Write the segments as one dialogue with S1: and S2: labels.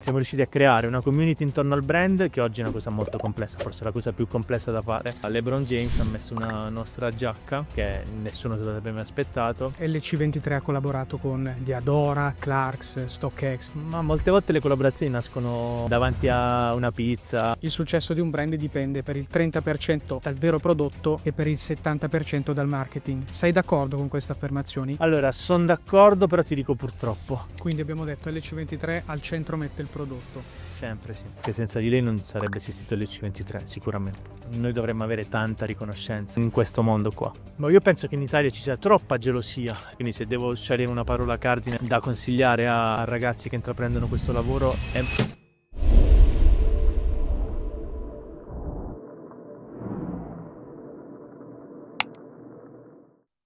S1: Siamo riusciti a creare una community intorno al brand che oggi è una cosa molto complessa, forse la cosa più complessa da fare. LeBron James ha messo una nostra giacca che nessuno si avrebbe mai aspettato.
S2: LC23 ha collaborato con Diadora, Clarks, StockX.
S1: Ma molte volte le collaborazioni nascono davanti a una pizza.
S2: Il successo di un brand dipende per il 30% dal vero prodotto e per il 70% dal marketing. Sei d'accordo con queste affermazioni?
S1: Allora, sono d'accordo, però ti dico purtroppo.
S2: Quindi abbiamo detto LC23 al centro mette il prodotto.
S1: Sempre sì. Che senza di lei non sarebbe esistito l'C23, sicuramente. Noi dovremmo avere tanta riconoscenza in questo mondo qua. Ma io penso che in Italia ci sia troppa gelosia, quindi se devo scegliere una parola cardine da consigliare a ragazzi che intraprendono questo lavoro è...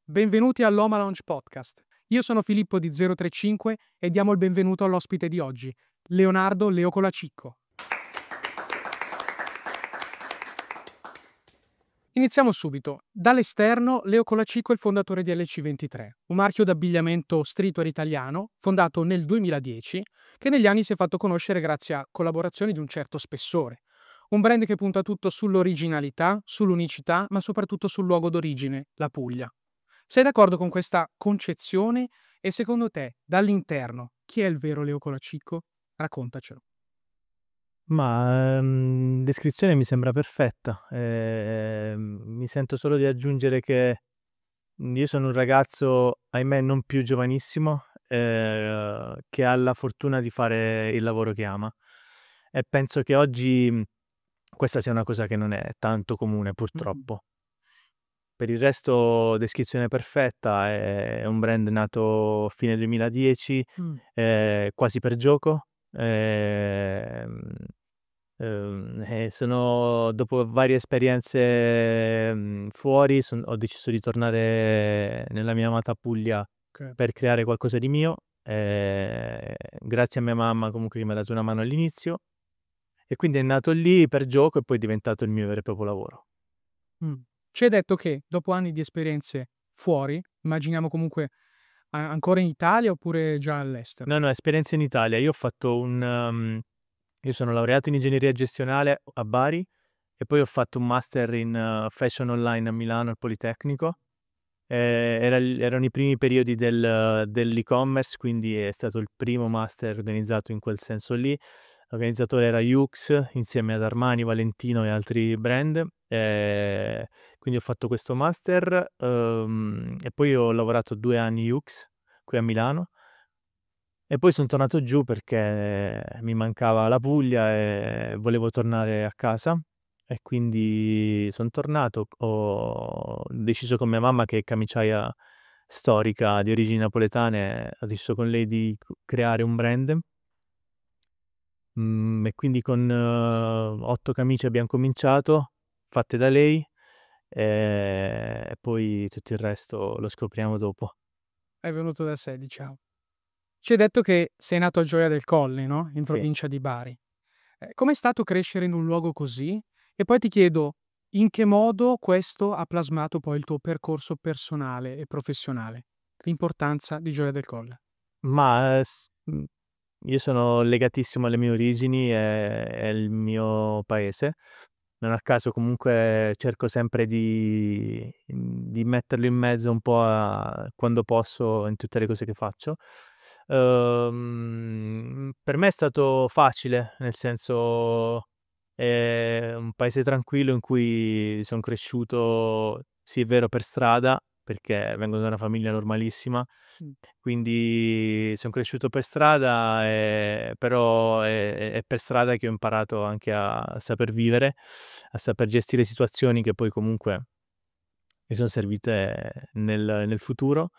S2: Benvenuti all'Oma Launch Podcast. Io sono Filippo di 035 e diamo il benvenuto all'ospite di oggi, Leonardo Leo Colacicco. Iniziamo subito. Dall'esterno, Leo Colacicco è il fondatore di LC23, un marchio d'abbigliamento streetwear italiano fondato nel 2010 che negli anni si è fatto conoscere grazie a collaborazioni di un certo spessore. Un brand che punta tutto sull'originalità, sull'unicità, ma soprattutto sul luogo d'origine, la Puglia. Sei d'accordo con questa concezione? E secondo te, dall'interno, chi è il vero Leo Colacicco? Raccontacelo.
S1: Ma descrizione mi sembra perfetta. Mi sento solo di aggiungere che io sono un ragazzo, ahimè, non più giovanissimo, che ha la fortuna di fare il lavoro che ama. E penso che oggi questa sia una cosa che non è tanto comune, purtroppo. Per il resto, descrizione perfetta, è un brand nato fine 2010, quasi per gioco. Dopo varie esperienze fuori, ho deciso di tornare nella mia amata Puglia
S2: Ok.
S1: per creare qualcosa di mio. Grazie a mia mamma comunque che mi ha dato una mano all'inizio. E quindi è nato lì per gioco e poi è diventato il mio vero e proprio lavoro.
S2: Ci hai detto che dopo anni di esperienze fuori, immaginiamo comunque ancora in Italia oppure già all'estero?
S1: No, esperienza in Italia. Io sono laureato in ingegneria gestionale a Bari e poi ho fatto un master in fashion online a Milano al Politecnico. Erano i primi periodi dell'e-commerce, quindi è stato il primo master organizzato in quel senso lì. L'organizzatore era Yux insieme ad Armani, Valentino e altri brand. Quindi ho fatto questo master e poi ho lavorato 2 anni Yux qui a Milano. E poi sono tornato giù perché mi mancava la Puglia e volevo tornare a casa. E quindi sono tornato, ho deciso con mia mamma che è camiciaia storica di origini napoletane, ho deciso con lei di creare un brand. E quindi con 8 camicie abbiamo cominciato, fatte da lei, e poi tutto il resto lo scopriamo dopo.
S2: È venuto da sé, diciamo. Ci hai detto che sei nato a Gioia del Colle, no? In
S1: Sì.
S2: provincia di Bari. Com'è stato crescere in un luogo così? E poi ti chiedo, in che modo questo ha plasmato poi il tuo percorso personale e professionale? L'importanza di Gioia del Colle.
S1: Ma io sono legatissimo alle mie origini e al mio paese. Non a caso comunque cerco sempre di metterlo in mezzo un po' quando posso in tutte le cose che faccio. Per me è stato facile, nel senso è un paese tranquillo in cui sono cresciuto, sì è vero, per strada, perché vengo da una famiglia normalissima,
S2: Mh.
S1: quindi sono cresciuto per strada, però è per strada che ho imparato anche a saper vivere, a saper gestire situazioni che poi comunque mi sono servite nel futuro.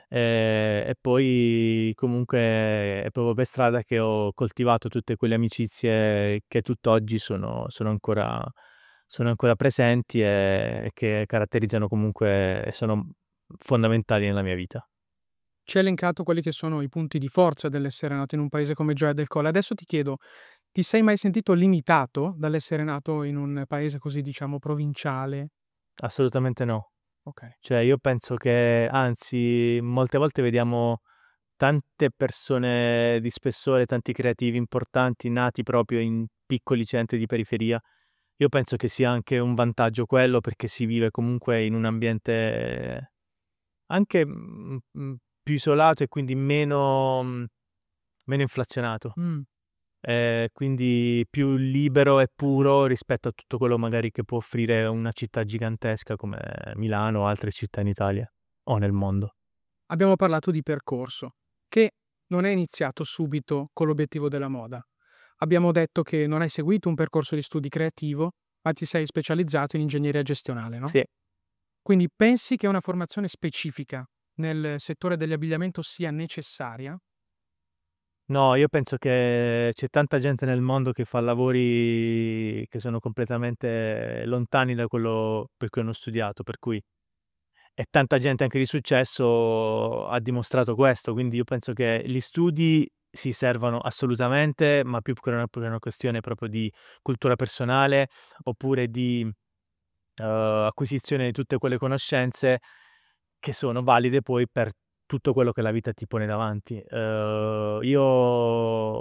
S1: E poi comunque è proprio per strada che ho coltivato tutte quelle amicizie che tutt'oggi sono ancora presenti e che caratterizzano comunque e sono fondamentali nella mia vita.
S2: Ci hai elencato quelli che sono i punti di forza dell'essere nato in un paese come Gioia del Colle. Adesso ti chiedo, ti sei mai sentito limitato dall'essere nato in un paese così, diciamo, provinciale?
S1: Assolutamente no.
S2: Okay.
S1: Cioè io penso che anzi molte volte vediamo tante persone di spessore, tanti creativi importanti nati proprio in piccoli centri di periferia. Io penso che sia anche un vantaggio quello, perché si vive comunque in un ambiente anche più isolato e quindi meno inflazionato.
S2: Mm.
S1: Quindi più libero e puro rispetto a tutto quello magari che può offrire una città gigantesca come Milano o altre città in Italia o nel mondo.
S2: Abbiamo parlato di percorso, che non è iniziato subito con l'obiettivo della moda. Abbiamo detto che non hai seguito un percorso di studi creativo, ma ti sei specializzato in ingegneria gestionale, no?
S1: Sì.
S2: Quindi pensi che una formazione specifica nel settore dell'abbigliamento sia necessaria?
S1: No, io penso che c'è tanta gente nel mondo che fa lavori che sono completamente lontani da quello per cui hanno studiato, per cui e tanta gente anche di successo ha dimostrato questo, quindi io penso che gli studi si servono assolutamente, ma più per una questione proprio di cultura personale oppure di acquisizione di tutte quelle conoscenze che sono valide poi per tutto quello che la vita ti pone davanti. Io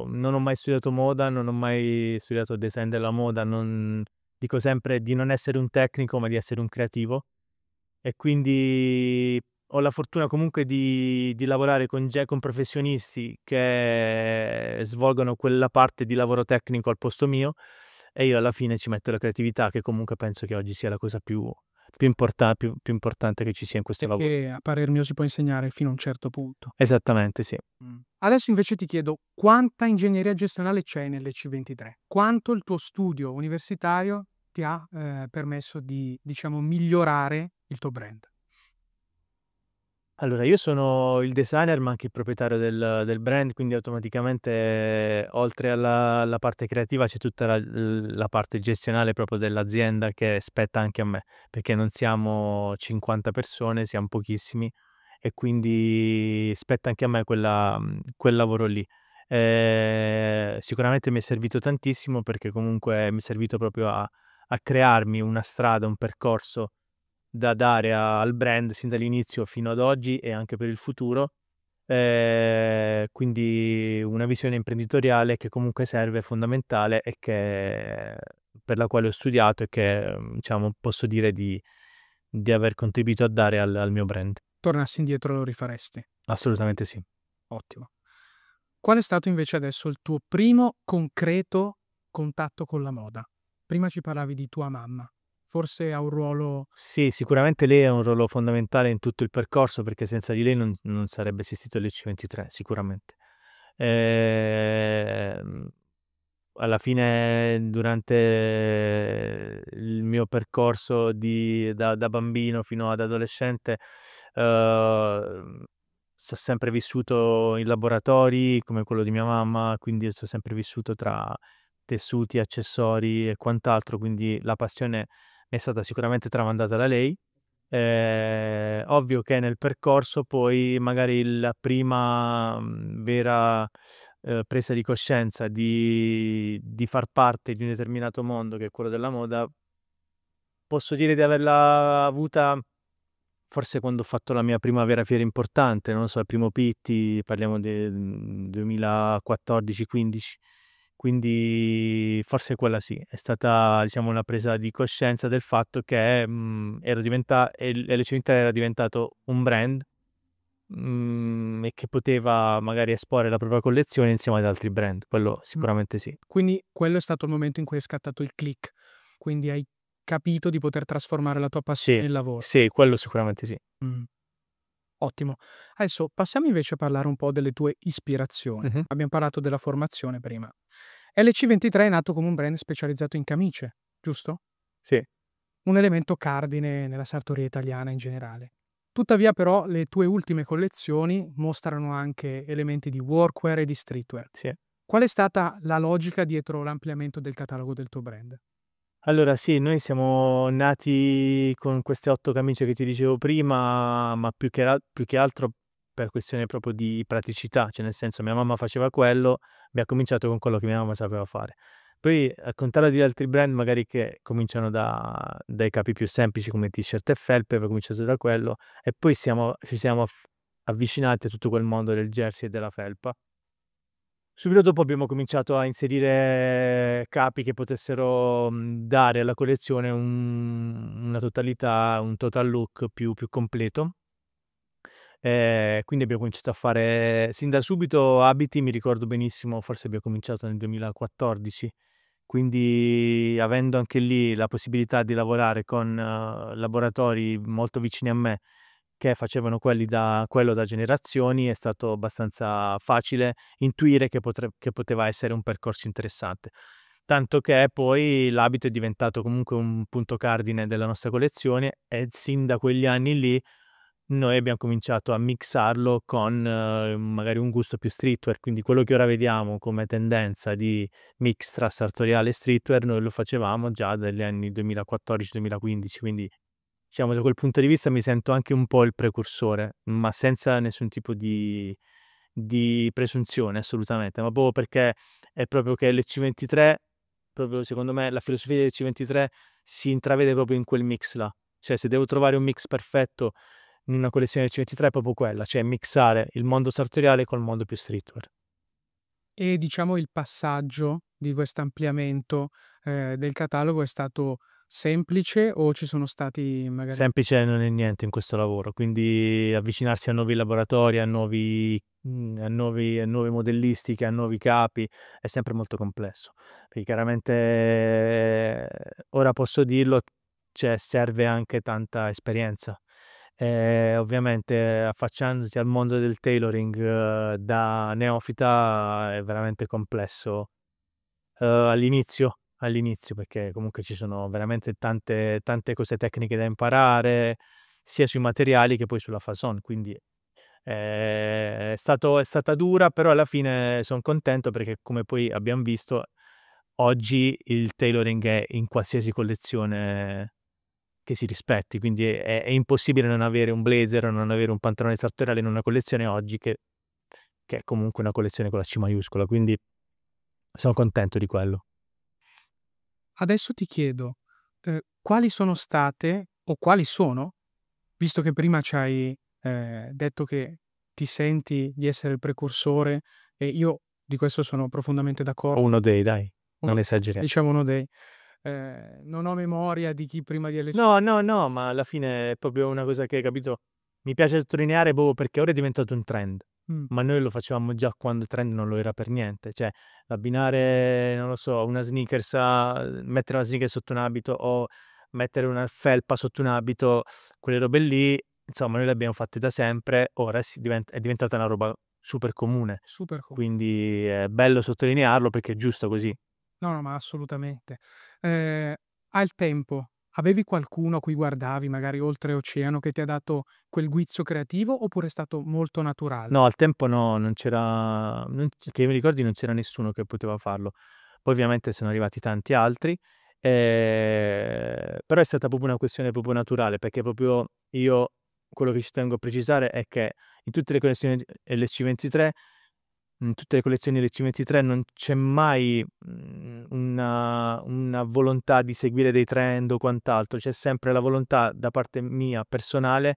S1: non ho mai studiato moda, non ho mai studiato design della moda, dico sempre di non essere un tecnico, ma di essere un creativo. E quindi ho la fortuna comunque di lavorare con professionisti che svolgono quella parte di lavoro tecnico al posto mio, e io alla fine ci metto la creatività, che comunque penso che oggi sia la cosa più importante che ci sia in questo lavoro.
S2: Che a parer mio si può insegnare fino a un certo punto.
S1: Esattamente, sì.
S2: Adesso invece ti chiedo quanta ingegneria gestionale c'è nell'EC23? Quanto il tuo studio universitario ti ha permesso di, diciamo, migliorare il tuo brand?
S1: Allora, io sono il designer, ma anche il proprietario del brand, quindi automaticamente, oltre alla parte creativa, c'è tutta la parte gestionale proprio dell'azienda che spetta anche a me, perché non siamo 50 persone, siamo pochissimi, e quindi spetta anche a me quel lavoro lì. Sicuramente mi è servito tantissimo, perché comunque mi è servito proprio a crearmi una strada, un percorso da dare al brand sin dall'inizio fino ad oggi e anche per il futuro. Quindi una visione imprenditoriale che comunque serve, è fondamentale, e per la quale ho studiato, e che diciamo posso dire di aver contribuito a dare al mio brand.
S2: Tornassi indietro lo rifaresti?
S1: Assolutamente sì.
S2: Ottimo. Qual è stato invece adesso il tuo primo concreto contatto con la moda? Prima ci parlavi di tua mamma, forse ha un ruolo...
S1: Sì, sicuramente lei ha un ruolo fondamentale in tutto il percorso, perché senza di lei non sarebbe esistito l'EC23, sicuramente. Alla fine, durante il mio percorso da bambino fino ad adolescente, sono sempre vissuto in laboratori come quello di mia mamma, quindi sono sempre vissuto tra tessuti, accessori e quant'altro, quindi la passione mi è stata sicuramente tramandata da lei. Ovvio che nel percorso poi magari la prima vera presa di coscienza di far parte di un determinato mondo, che è quello della moda, posso dire di averla avuta forse quando ho fatto la mia prima vera fiera importante, non lo so, il primo Pitti, parliamo del 2014-15, quindi forse quella sì, è stata, diciamo, una presa di coscienza del fatto che LC23 era diventato un brand, e che poteva magari esporre la propria collezione insieme ad altri brand, quello sicuramente sì.
S2: Quindi quello è stato il momento in cui è scattato il click, quindi hai capito di poter trasformare la tua passione
S1: Sì,
S2: in lavoro.
S1: sì, quello sicuramente sì.
S2: Ottimo. Adesso passiamo invece a parlare un po' delle tue ispirazioni.
S1: Mhm.
S2: Abbiamo parlato della formazione prima. LC23 è nato come un brand specializzato in camicie, giusto?
S1: Sì,
S2: Un elemento cardine nella sartoria italiana in generale. Tuttavia però le tue ultime collezioni mostrano anche elementi di workwear e di streetwear.
S1: sì.
S2: Qual è stata la logica dietro l'ampliamento del catalogo del tuo brand?
S1: Allora sì, noi siamo nati con queste 8 camicie che ti dicevo prima, ma più che altro per questione proprio di praticità, cioè nel senso, mia mamma faceva quello, abbiamo cominciato con quello che mia mamma sapeva fare. Poi, al contrario di altri brand magari che cominciano dai capi più semplici come t-shirt e felpe, abbiamo cominciato da quello, e poi ci siamo avvicinati a tutto quel mondo del jersey e della felpa. Subito dopo abbiamo cominciato a inserire capi che potessero dare alla collezione una totalità, un total look più completo. Quindi abbiamo cominciato a fare sin da subito abiti, mi ricordo benissimo, forse abbiamo cominciato nel 2014, quindi avendo anche lì la possibilità di lavorare con laboratori molto vicini a me che facevano quello da generazioni, è stato abbastanza facile intuire che poteva essere un percorso interessante. Tanto che poi l'abito è diventato comunque un punto cardine della nostra collezione e sin da quegli anni lì noi abbiamo cominciato a mixarlo con magari un gusto più streetwear, quindi quello che ora vediamo come tendenza di mix tra sartoriale e streetwear, noi lo facevamo già dagli anni 2014-2015, quindi diciamo da quel punto di vista mi sento anche un po' il precursore, ma senza nessun tipo di presunzione assolutamente, ma proprio perché è proprio che l'EC23, proprio secondo me la filosofia dell'EC23 si intravede proprio in quel mix là, cioè se devo trovare un mix perfetto in una collezione C23 è proprio quella, cioè mixare il mondo sartoriale col mondo più streetwear.
S2: E diciamo il passaggio di questo ampliamento, del catalogo è stato semplice o ci sono stati magari
S1: Semplice non è niente in questo lavoro, quindi avvicinarsi a nuovi laboratori, a nuove modellistiche, a nuovi capi, è sempre molto complesso. Perché chiaramente, ora posso dirlo, cioè, serve anche tanta esperienza. Ovviamente affacciandosi al mondo del tailoring da neofita è veramente complesso all'inizio, perché comunque ci sono veramente tante cose tecniche da imparare, sia sui materiali che poi sulla façon, quindi è stata dura, però alla fine sono contento perché come poi abbiamo visto, oggi il tailoring è in qualsiasi collezione che si rispetti, quindi è impossibile non avere un blazer o non avere un pantalone sartoriale in una collezione oggi che è comunque una collezione con la C maiuscola, quindi sono contento di quello.
S2: adesso ti chiedo, quali sono state o quali sono, visto che prima ci hai, detto che ti senti di essere il precursore e io di questo sono profondamente
S1: O
S2: d'accordo,
S1: uno dei, dai,
S2: uno
S1: non esageriamo.
S2: diciamo uno dei non ho memoria di chi prima di LC
S1: No, no, no, ma alla fine è proprio una cosa che, capito, mi piace sottolineare proprio perché ora è diventato un trend,
S2: mh,
S1: ma noi lo facevamo già quando il trend non lo era per niente, cioè abbinare, non lo so, una sneakers mettere una sneakers sotto un abito o mettere una felpa sotto un abito, quelle robe lì, insomma, noi le abbiamo fatte da sempre, ora è diventata una roba super comune,
S2: super co
S1: quindi è bello sottolinearlo perché è giusto così.
S2: no, no, ma assolutamente. Ehm, Al tempo, avevi qualcuno a cui guardavi, magari oltreoceano, che ti ha dato quel guizzo creativo oppure è stato molto naturale?
S1: No, al tempo no, non c'era, che io mi ricordi non c'era nessuno che poteva farlo. Poi ovviamente sono arrivati tanti altri, però è stata proprio una questione proprio naturale, perché proprio io, quello che ci tengo a precisare è che in tutte le collezioni LC23, in tutte le collezioni LC23 non c'è mai una volontà di seguire dei trend o quant'altro, c'è sempre la volontà da parte mia personale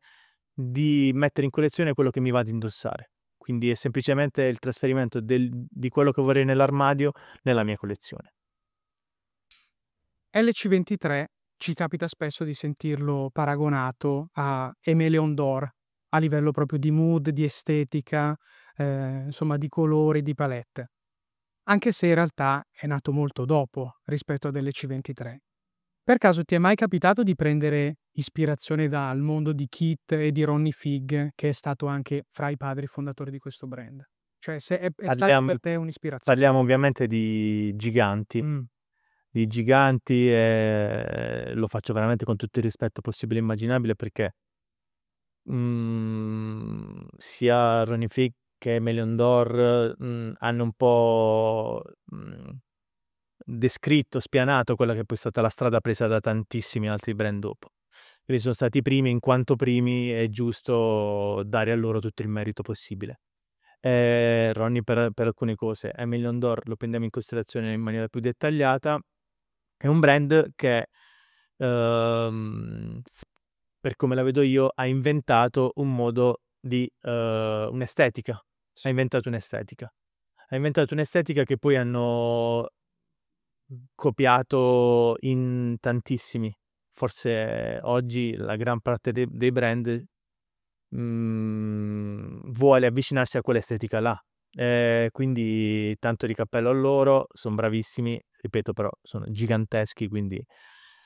S1: di mettere in collezione quello che mi va ad indossare. Quindi è semplicemente il trasferimento di quello che vorrei nell'armadio nella mia collezione.
S2: LC23 ci capita spesso di sentirlo paragonato a Aimé Leon Dore, a livello proprio di mood, di estetica, insomma di colori, di palette. Anche se in realtà è nato molto dopo rispetto ad LC23. Per caso ti è mai capitato di prendere ispirazione dal mondo di Kit e di Ronnie Fieg, che è stato anche fra i padri fondatori di questo brand? Cioè se è stato
S1: Parliam
S2: per te un'ispirazio
S1: Parliamo ovviamente
S2: mh,
S1: di giganti e lo faccio veramente con tutto il rispetto possibile e immaginabile perché sia Ronnie Fieg che Melion d'Or hanno un po' descritto, spianato quella che poi è stata la strada presa da tantissimi altri brand dopo. Quindi sono stati i primi, in quanto primi è giusto dare a loro tutto il merito possibile. Ronnie per alcune cose, Emilion Dor lo prendiamo in considerazione in maniera più dettagliata. È un brand che, per come la vedo io, ha inventato un modo di un'estetica. Ha
S2: Sì.
S1: inventato un'estetica. Ha inventato un'estetica che poi hanno copiato in tantissimi. Forse oggi la gran parte dei brand vuole avvicinarsi a quell'estetica là. Quindi tanto di cappello a loro, sono bravissimi, ripeto, però sono giganteschi, quindi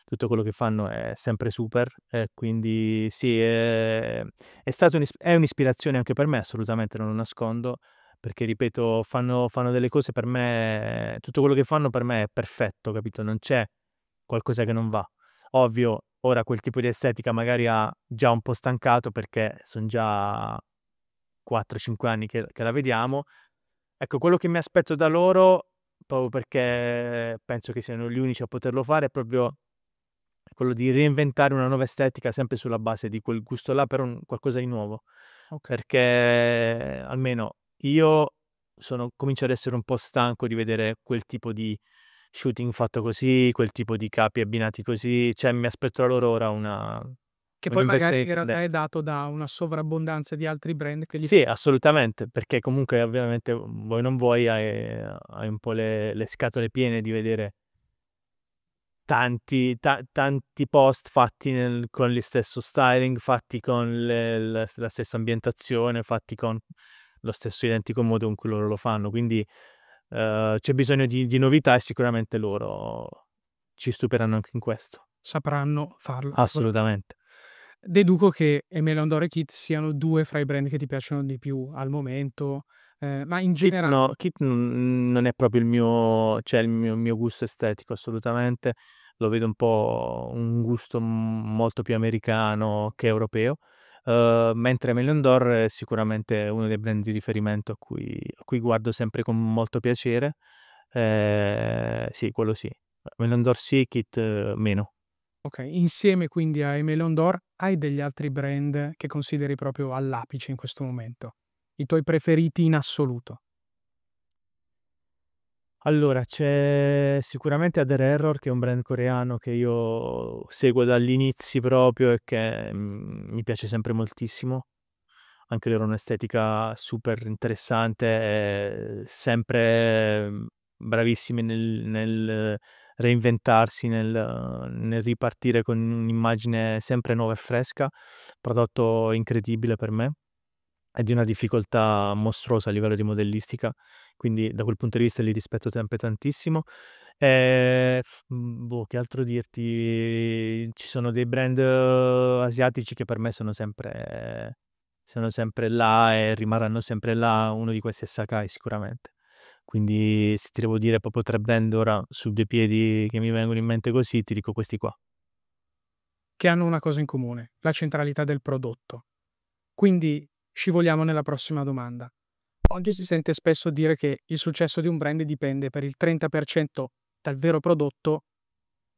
S1: tutto quello che fanno è sempre super. Quindi sì, è un'ispirazione anche per me, assolutamente, non lo nascondo, perché ripeto, fanno delle cose per me, tutto quello che fanno per me è perfetto, capito? Non c'è qualcosa che non va. Ovvio, ora quel tipo di estetica magari ha già un po' stancato perché sono già 4-5 anni che la vediamo. Ecco, quello che mi aspetto da loro, proprio perché penso che siano gli unici a poterlo fare, è proprio quello di reinventare una nuova estetica sempre sulla base di quel gusto là, però qualcosa di nuovo.
S2: Ok.
S1: Perché almeno io comincio ad essere un po' stanco di vedere quel tipo di shooting fatto così, quel tipo di capi abbinati così, cioè mi aspetto da loro ora
S2: Che poi
S1: un'inversione
S2: magari
S1: di
S2: in realtà è
S1: tendenza.
S2: dato da una sovrabbondanza di altri brand che gli
S1: Sì, assolutamente, perché comunque ovviamente vuoi non vuoi hai un po' le scatole piene di vedere tanti post fatti con lo stesso styling, fatti con la stessa ambientazione, fatti con lo stesso identico modo in cui loro lo fanno. Quindi c'è bisogno di novità e sicuramente loro ci stupiranno anche in questo.
S2: sapranno farlo sicuramente.
S1: Assolutamente.
S2: Deduco che Emelian Dora e Kit siano 2 fra i brand che ti piacciono di più al momento, ma in
S1: Kit,
S2: generale
S1: no, Kit non è proprio il mio gusto estetico, assolutamente. Lo vedo un po' un gusto molto più americano che europeo. Mentre Melon d'Or è sicuramente uno dei brand di riferimento a cui guardo sempre con molto piacere. Sì, quello sì. Melon d'Or sì, Kit meno.
S2: okay, insieme quindi a Emelian Dora hai degli altri brand che consideri proprio all'apice in questo momento? I tuoi preferiti in assoluto?
S1: Allora, c'è sicuramente Other Error, che è un brand coreano che io seguo dagli inizi proprio e che mi piace sempre moltissimo. Anche loro un'estetica super interessante, sempre bravissimi nel reinventarsi, nel ripartire con un'immagine sempre nuova e fresca. Prodotto incredibile per me. È di una difficoltà mostruosa a livello di modellistica, quindi da quel punto di vista li rispetto sempre tantissimo. Boh, che altro dirti? Ci sono dei brand asiatici che per me sono sempre là e rimarranno sempre là. Uno di questi è Sakai sicuramente. Quindi se ti devo dire proprio 3 brand ora su 2 piedi che mi vengono in mente così, ti dico questi qua.
S2: Che hanno una cosa in comune, la centralità del prodotto. Quindi scivoliamo nella prossima domanda. Oggi si sente spesso dire che il successo di un brand dipende per il 30% dal vero prodotto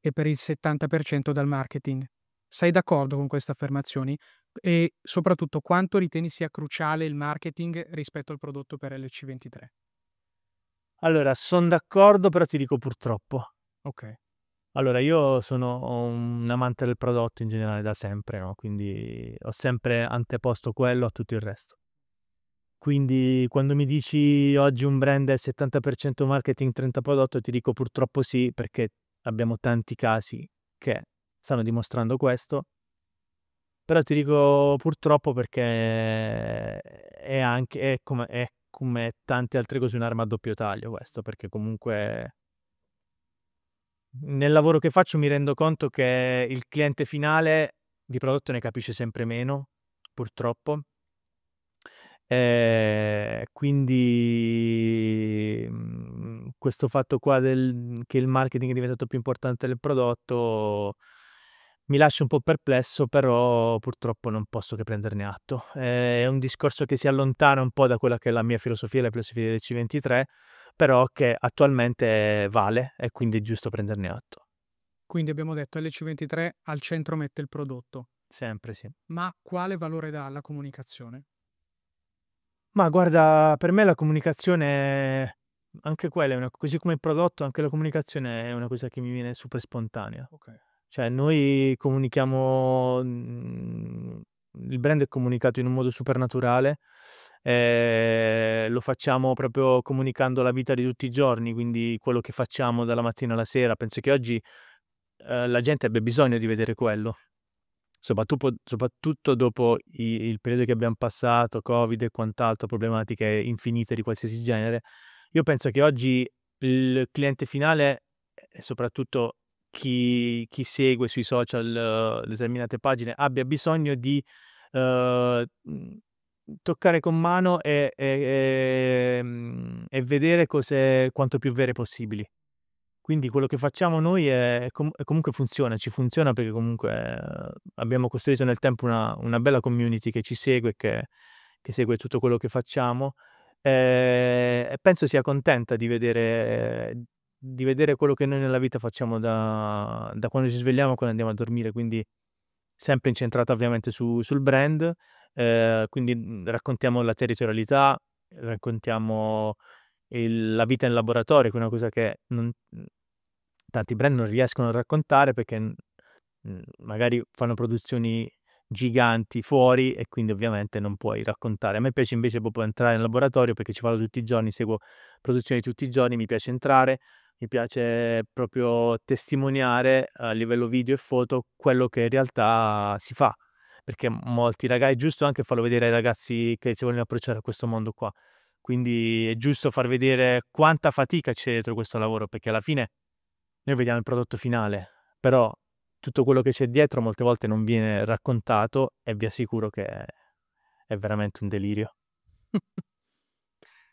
S2: e per il 70% dal marketing. Sei d'accordo con queste affermazioni? E soprattutto quanto ritieni sia cruciale il marketing rispetto al prodotto per LC23?
S1: Allora, son d'accordo, però ti dico purtroppo.
S2: Ok,
S1: Allora, io sono un amante del prodotto in generale da sempre, no? Quindi ho sempre anteposto quello a tutto il resto. Quindi quando mi dici oggi un brand è 70% marketing, 30 prodotto, ti dico purtroppo sì, perché abbiamo tanti casi che stanno dimostrando questo. Però ti dico purtroppo perché è come tante altre cose un'arma a doppio taglio questo, perché comunque nel lavoro che faccio mi rendo conto che il cliente finale di prodotto ne capisce sempre meno, purtroppo. Quindi questo fatto qua che il marketing è diventato più importante del prodotto mi lascia un po' perplesso, però purtroppo non posso che prenderne atto. È un discorso che si allontana un po' da quella che è la mia filosofia, la filosofia del C23, però che attualmente vale e quindi è giusto prenderne atto.
S2: quindi abbiamo detto LC23 al centro mette il prodotto,
S1: Sempre sì.
S2: ma quale valore dà alla comunicazione?
S1: Ma guarda, per me la comunicazione, anche quella, così come il prodotto, anche la comunicazione è una cosa che mi viene super spontanea.
S2: Ok.
S1: Cioè, noi comunichiamo il brand è comunicato in un modo super naturale, lo facciamo proprio comunicando la vita di tutti i giorni, quindi quello che facciamo dalla mattina alla sera. Penso che oggi la gente abbia bisogno di vedere quello, soprattutto dopo il periodo che abbiamo passato, Covid e quant'altro, problematiche infinite di qualsiasi genere. Io penso che oggi il cliente finale, e soprattutto chi segue sui social determinate pagine, abbia bisogno di toccare con mano e vedere cose quanto più vere possibili. Quindi quello che facciamo noi comunque funziona, ci funziona perché comunque abbiamo costruito nel tempo una bella community che ci segue e che segue tutto quello che facciamo, e penso sia contenta di vedere quello che noi nella vita facciamo da quando ci svegliamo a quando andiamo a dormire, quindi sempre incentrata ovviamente sul brand, quindi raccontiamo la territorialità, raccontiamo la vita in laboratorio, che è una cosa che tanti brand non riescono a raccontare perché magari fanno produzioni giganti fuori e quindi ovviamente non puoi raccontare. A me piace invece proprio entrare in laboratorio perché ci vado tutti i giorni, seguo produzioni tutti i giorni, mi piace entrare, mi piace proprio testimoniare a livello video e foto quello che in realtà si fa, perché molti ragazzi, è giusto anche farlo vedere ai ragazzi che si vogliono approcciare a questo mondo qua. Quindi è giusto far vedere quanta fatica c'è dietro questo lavoro, perché alla fine noi vediamo il prodotto finale, però tutto quello che c'è dietro molte volte non viene raccontato e vi assicuro che è veramente un delirio.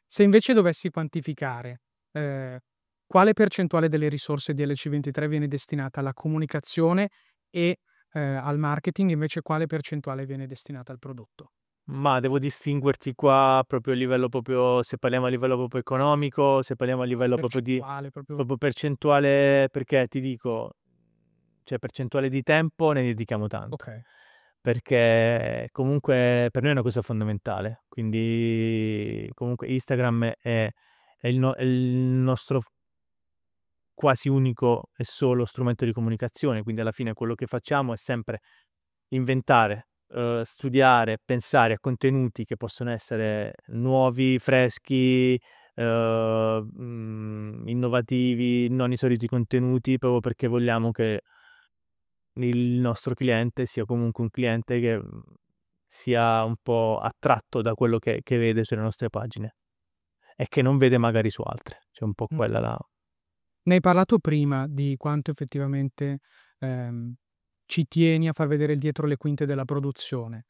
S2: Se invece dovessi quantificare, ehm, quale percentuale delle risorse di LC23 viene destinata alla comunicazione e, al marketing, invece quale percentuale viene destinata al prodotto?
S1: Ma devo distinguerti qua proprio a livello proprio, se parliamo a livello proprio economico, se parliamo a livello proprio di
S2: Percentuale proprio
S1: proprio percentuale, perché ti dico, cioè percentuale di tempo ne dedichiamo tanto,
S2: okay.
S1: perché comunque per noi è una cosa fondamentale, quindi comunque Instagram è il nostro quasi unico e solo strumento di comunicazione, quindi alla fine quello che facciamo è sempre inventare, studiare, pensare a contenuti che possono essere nuovi, freschi, innovativi, non i soliti contenuti, proprio perché vogliamo che il nostro cliente sia comunque un cliente che sia un po' attratto da quello che vede sulle nostre pagine e che non vede magari su altre. C'è un po'
S2: Mh.
S1: quella la.
S2: Ne hai parlato prima di quanto effettivamente, ci tieni a far vedere il dietro le quinte della produzione.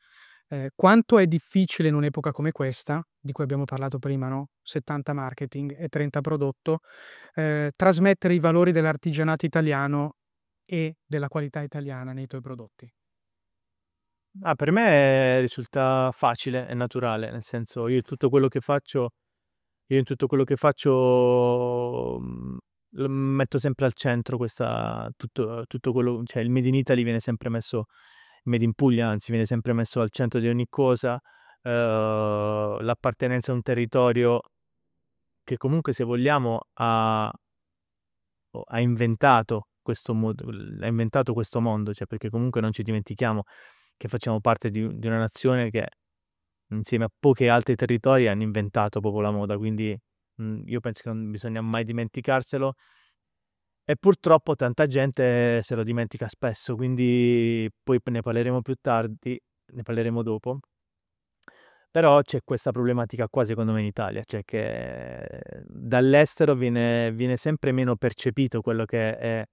S2: Quanto è difficile in un'epoca come questa, di cui abbiamo parlato prima, no, 70 marketing e 30 prodotto, trasmettere i valori dell'artigianato italiano e della qualità italiana nei tuoi prodotti?
S1: Per me risulta facile e naturale, nel senso io in tutto quello che faccio, lo metto sempre al centro tutto quello, cioè il made in Italy viene sempre messo, made in Puglia anzi, viene sempre messo al centro di ogni cosa, l'appartenenza a un territorio che comunque se vogliamo ha inventato ha inventato questo mondo, cioè perché comunque non ci dimentichiamo che facciamo parte di una nazione che insieme a pochi altri territori hanno inventato proprio la moda, quindi io penso che non bisogna mai dimenticarselo e purtroppo tanta gente se lo dimentica spesso, quindi poi ne parleremo più tardi, ne parleremo dopo. Però c'è questa problematica qua secondo me in Italia, cioè che dall'estero viene sempre meno percepito quello che è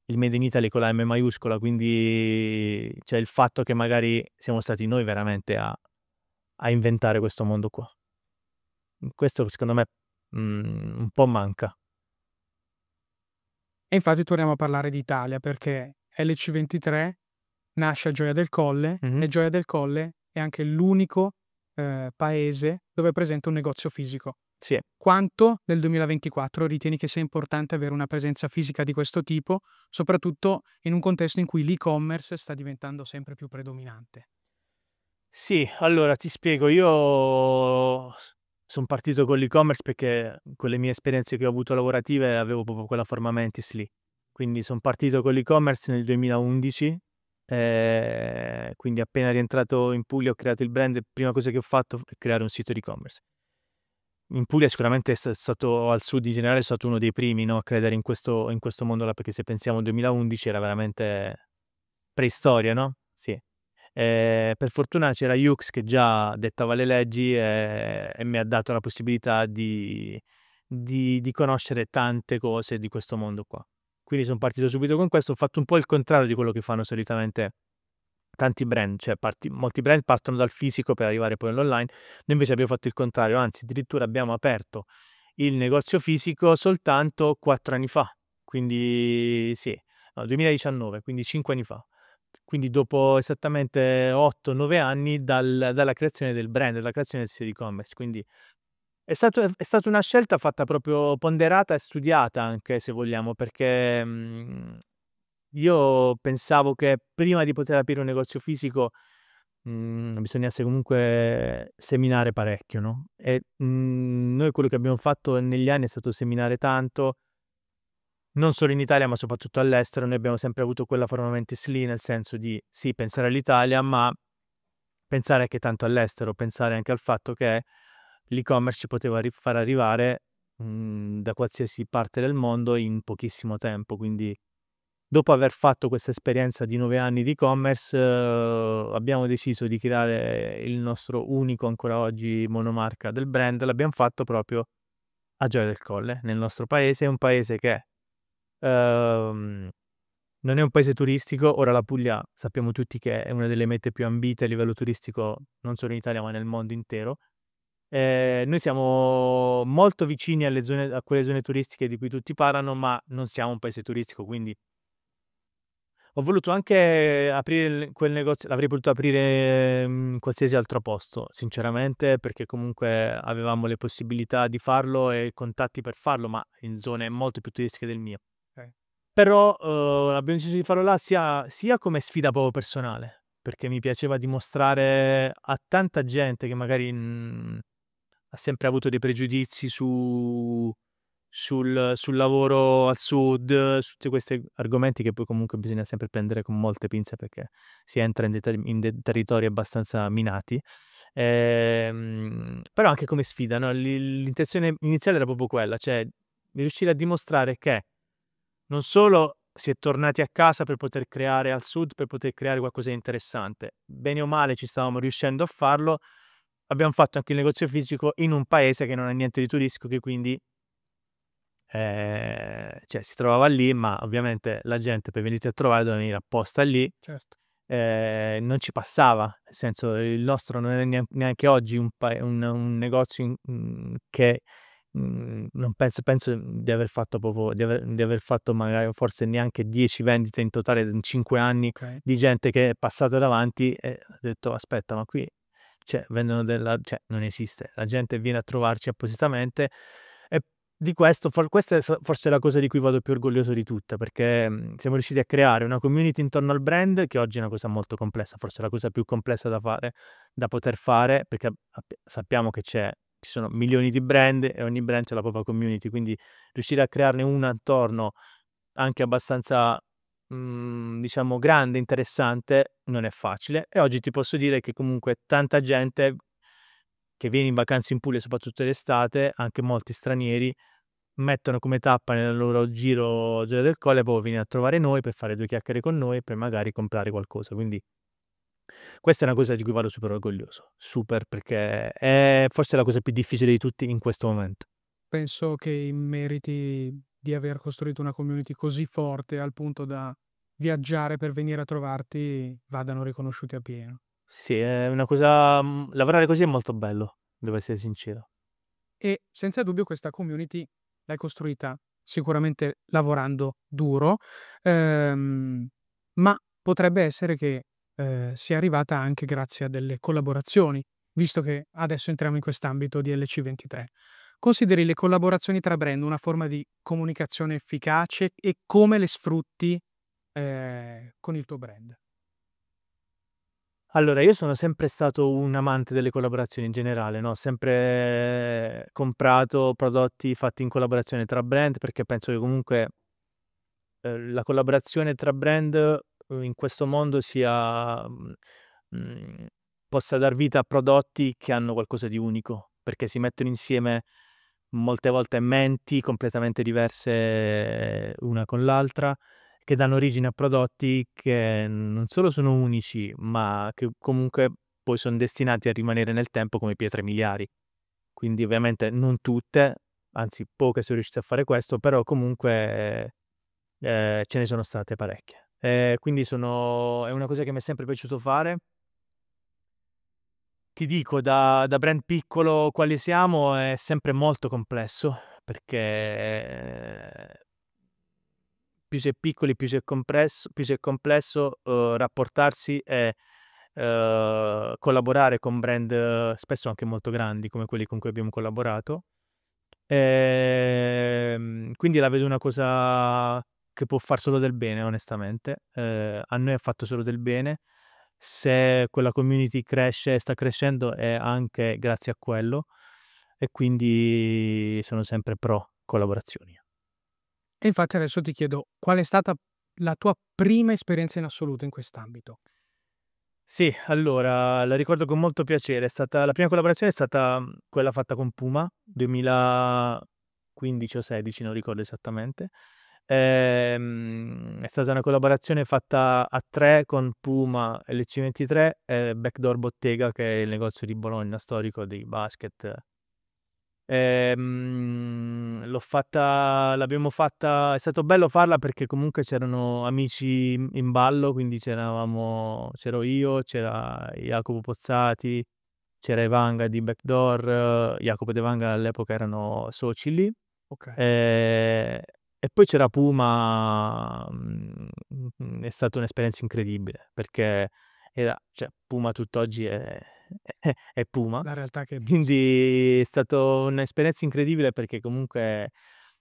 S1: il Made in Italy con la M maiuscola, quindi cioè il fatto che magari siamo stati noi veramente a inventare questo mondo qua. Questo secondo me un po' manca.
S2: E infatti torniamo a parlare d'Italia perché LC23 nasce a Gioia del Colle
S1: Mh-mh.
S2: e Gioia del Colle è anche l'unico, paese dove è presente un negozio fisico.
S1: Sì.
S2: Quanto nel 2024 ritieni che sia importante avere una presenza fisica di questo tipo, soprattutto in un contesto in cui l'e-commerce sta diventando sempre più predominante?
S1: Sì, allora ti spiego, io son partito con l'e-commerce perché con le mie esperienze che ho avuto lavorative avevo proprio quella forma mentis lì. Quindi son partito con l'e-commerce nel 2011, quindi appena rientrato in Puglia ho creato il brand, prima cosa che ho fatto è creare un sito e-commerce. In Puglia sicuramente è stato, al sud in generale, è stato uno dei primi, no, a credere in questo mondo là, perché se pensiamo al 2011 era veramente preistoria, no? Sì. Per fortuna c'era Yux che già dettava le leggi e mi ha dato la possibilità di conoscere tante cose di questo mondo qua. Quindi sono partito subito con questo, ho fatto un po' il contrario di quello che fanno solitamente tanti brand, cioè molti brand partono dal fisico per arrivare poi all'online, noi invece abbiamo fatto il contrario, anzi addirittura abbiamo aperto il negozio fisico soltanto 4 anni fa, quindi sì, no, 2019, quindi 5 anni fa. Quindi dopo esattamente 8-9 anni dalla creazione del brand, dalla creazione del sito e-commerce. Quindi è stata una scelta fatta proprio ponderata e studiata anche, se vogliamo, perché io pensavo che prima di poter aprire un negozio fisico bisognasse comunque seminare parecchio, no? E noi quello che abbiamo fatto negli anni è stato seminare tanto, non solo in Italia, ma soprattutto all'estero. Noi abbiamo sempre avuto quella forma mentis lì, nel senso di sì, pensare all'Italia, ma pensare anche tanto all'estero, pensare anche al fatto che l'e-commerce ci poteva far arrivare da qualsiasi parte del mondo in pochissimo tempo. Quindi, dopo aver fatto questa esperienza di 9 anni di e-commerce, abbiamo deciso di creare il nostro unico, ancora oggi, monomarca del brand. L'abbiamo fatto proprio a Gioia del Colle, nel nostro paese. È un paese che ehm, non è un paese turistico. Ora la Puglia sappiamo tutti che è una delle mete più ambite a livello turistico, non solo in Italia ma nel mondo intero. Noi siamo molto vicini a quelle zone turistiche di cui tutti parlano, ma non siamo un paese turistico, quindi ho voluto anche aprire quel negozio, l'avrei potuto aprire in qualsiasi altro posto, sinceramente, perché comunque avevamo le possibilità di farlo e i contatti per farlo, ma in zone molto più turistiche del mio.
S2: Ok.
S1: Però abbiamo deciso di farlo là sia come sfida proprio personale, perché mi piaceva dimostrare a tanta gente che magari ha sempre avuto dei pregiudizi sul lavoro al sud, su tutti questi argomenti che poi comunque bisogna sempre prendere con molte pinze, perché si entra in dei territori abbastanza minati. Però anche come sfida, no? L'intenzione iniziale era proprio quella, cioè di riuscire a dimostrare che non solo si è tornati a casa per poter creare al sud, per poter creare qualcosa di interessante, bene o male ci stavamo riuscendo a farlo. Abbiamo fatto anche il negozio fisico in un paese che non ha niente di turistico, che quindi cioè, si trovava lì, ma ovviamente la gente per venirti a trovare doveva venire apposta lì.
S2: Certo.
S1: Non ci passava, nel senso, il nostro non è neanche oggi un negozio che non penso di aver fatto proprio, di aver fatto magari forse neanche 10 vendite in totale in 5 anni,
S2: Ok.
S1: di gente che è passata davanti e ha detto aspetta, ma qui cioè, vendono cioè, non esiste, la gente viene a trovarci appositamente. E di questo, questa è forse la cosa di cui vado più orgoglioso di tutte, perché siamo riusciti a creare una community intorno al brand, che oggi è una cosa molto complessa, forse la cosa più complessa da fare, da poter fare, perché sappiamo che ci sono milioni di brand e ogni brand ha la propria community, quindi riuscire a crearne una attorno anche abbastanza, diciamo, grande, interessante, non è facile. E oggi ti posso dire che comunque tanta gente che viene in vacanza in Puglia, soprattutto d'estate, anche molti stranieri, mettono come tappa nel loro giro Gioia del Colle, poi venire a trovare noi per fare 2 chiacchiere con noi e per magari comprare qualcosa. Quindi questa è una cosa di cui vado super orgoglioso, super, perché è forse la cosa più difficile di tutti in questo momento.
S2: Penso che i meriti di aver costruito una community così forte al punto da viaggiare per venire a trovarti vadano riconosciuti appieno.
S1: Sì, è una cosa, lavorare così è molto bello, devo essere sincero.
S2: E senza dubbio questa community l'hai costruita sicuramente lavorando duro, ehm, ma potrebbe essere che, sia arrivata anche grazie a delle collaborazioni, visto che adesso entriamo in quest'ambito di LC23. Consideri le collaborazioni tra brand una forma di comunicazione efficace e come le sfrutti, con il tuo brand?
S1: Allora, io sono sempre stato un amante delle collaborazioni in generale, no, ho sempre comprato prodotti fatti in collaborazione tra brand, perché penso che comunque, la collaborazione tra brand in questo mondo sia, possa dar vita a prodotti che hanno qualcosa di unico, perché si mettono insieme molte volte menti completamente diverse una con l'altra, che danno origine a prodotti che non solo sono unici, ma che comunque poi sono destinati a rimanere nel tempo come pietre miliari. Quindi ovviamente non tutte, anzi poche sono riuscite a fare questo, però comunque ce ne sono state parecchie. Quindi è una cosa che mi è sempre piaciuto fare. Ti dico, da brand piccolo quali siamo, è sempre molto complesso, perché più si è piccoli, più si è complesso rapportarsi e collaborare con brand spesso anche molto grandi, come quelli con cui abbiamo collaborato. Quindi la vedo una cosa che può far solo del bene, onestamente. A noi ha fatto solo del bene. Se quella community cresce e sta crescendo è anche grazie a quello, e quindi sono sempre pro collaborazioni.
S2: E infatti adesso ti chiedo qual è stata la tua prima esperienza in assoluto in quest'ambito?
S1: Sì, allora la ricordo con molto piacere. La prima collaborazione è stata quella fatta con Puma, 2015 o 16, non ricordo esattamente. È stata una collaborazione fatta a tre con Puma, LC23 e Backdoor Bottega, che è il negozio di Bologna storico di basket. L'abbiamo fatta, è stato bello farla perché comunque c'erano amici in ballo, quindi c'ero io, c'era Jacopo Pozzati, c'era Evanga di Backdoor, Jacopo ed Evanga all'epoca erano soci lì,
S2: Okay.
S1: e poi c'era Puma. È stata un'esperienza incredibile perché cioè, Puma tutt'oggi è Puma.
S2: La realtà che sì.
S1: Quindi è stata un'esperienza incredibile perché comunque